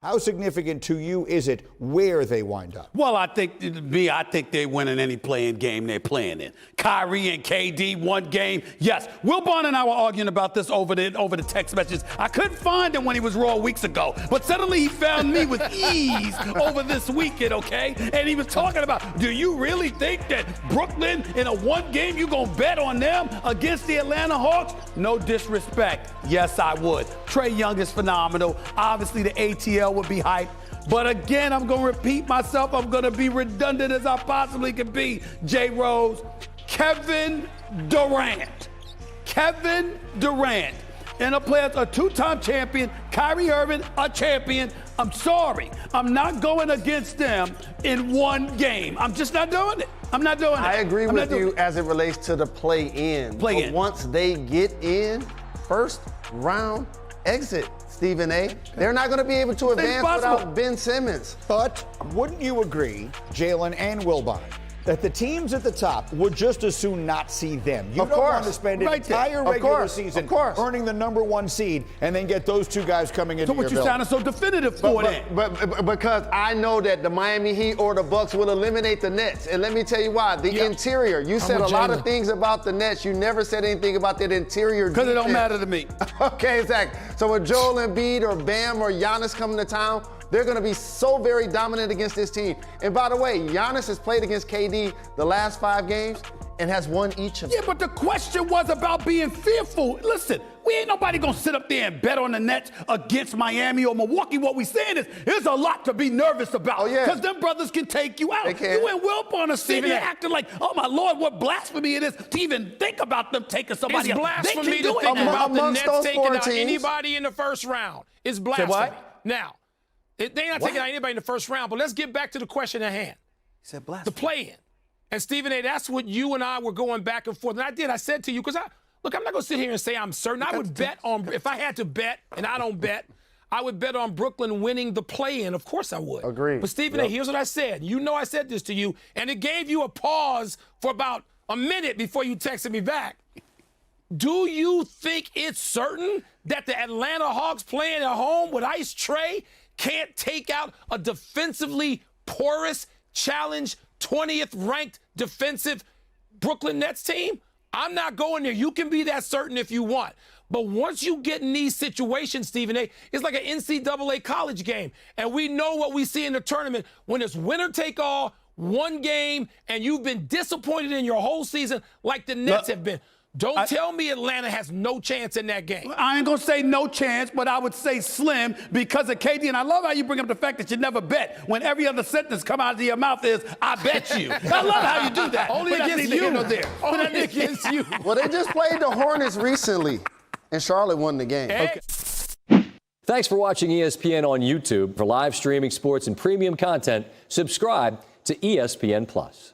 How significant to you is it where they wind up? Well, I think they win in any playing game they're playing in. Kyrie and KD, one game. Yes, Will Barn and I were arguing about this over the text messages. I couldn't find him when he was Raw weeks ago, but suddenly he found me with ease over this weekend, okay? And he was talking about, do you really think that Brooklyn in a one game, you gonna bet on them against the Atlanta Hawks? No disrespect. Yes, I would. Trae Young is phenomenal. Obviously, the ATL would be hyped. But again, I'm going to repeat myself. I'm going to be redundant as I possibly can be. J. Rose, Kevin Durant. Kevin Durant. And a two-time champion. Kyrie Irving, a champion. I'm sorry. I'm not going against them in one game. I'm just not doing it. I'm not doing it. I agree with you as it relates to the play-in. But once they get in, first round exit, Stephen A. They're not going to be able to advance without Ben Simmons. But wouldn't you agree, Jalen and Wilbon, that the teams at the top would just as soon not see them? You don't want to spend an entire regular season earning the number one seed and then get those two guys coming into your building. So what you sounding so definitive for that? But because I know that the Miami Heat or the Bucks will eliminate the Nets. And let me tell you why. The interior. You said a lot of things about the Nets. You never said anything about that interior defense. Because it don't matter to me. Okay, exactly. So when Joel Embiid or Bam or Giannis come to town, they're going to be so very dominant against this team. And by the way, Giannis has played against KD the last 5 games and has won each of them. Yeah, but the question was about being fearful. Listen, we ain't nobody going to sit up there and bet on the Nets against Miami or Milwaukee. What we saying is there's a lot to be nervous about. Because them brothers can take you out. You and Wilbon are sitting here acting like, oh, my Lord, what blasphemy it is to even think about them taking somebody out. It's blasphemy to think about the Nets taking out anybody in the first round. It's blasphemy. Say what? Now, they're not taking out anybody in the first round, but let's get back to the question at hand. He said blasphemy. The play-in. And, Stephen A., that's what you and I were going back and forth. And I said to you, because look, I'm not going to sit here and say I'm certain. I would bet on, if I had to bet, and I don't bet, I would bet on Brooklyn winning the play-in. Of course I would. Agreed. But, Stephen A., here's what I said. You know I said this to you, and it gave you a pause for about a minute before you texted me back. Do you think it's certain that the Atlanta Hawks playing at home with Ice Trae can't take out a defensively porous, challenge, 20th ranked defensive Brooklyn Nets team? I'm not going there. You can be that certain if you want. But once you get in these situations, Stephen A., it's like an NCAA college game. And we know what we see in the tournament when it's winner take all, one game, and you've been disappointed in your whole season like the Nets have been. Don't tell me Atlanta has no chance in that game. I ain't going to say no chance, but I would say slim because of KD. And I love how you bring up the fact that you never bet when every other sentence come out of your mouth is, I bet you. I love how you do that. Only against you. Only against you. Well, they just played the Hornets recently, and Charlotte won the game. Okay. Thanks for watching ESPN on YouTube. For live streaming sports and premium content, subscribe to ESPN+.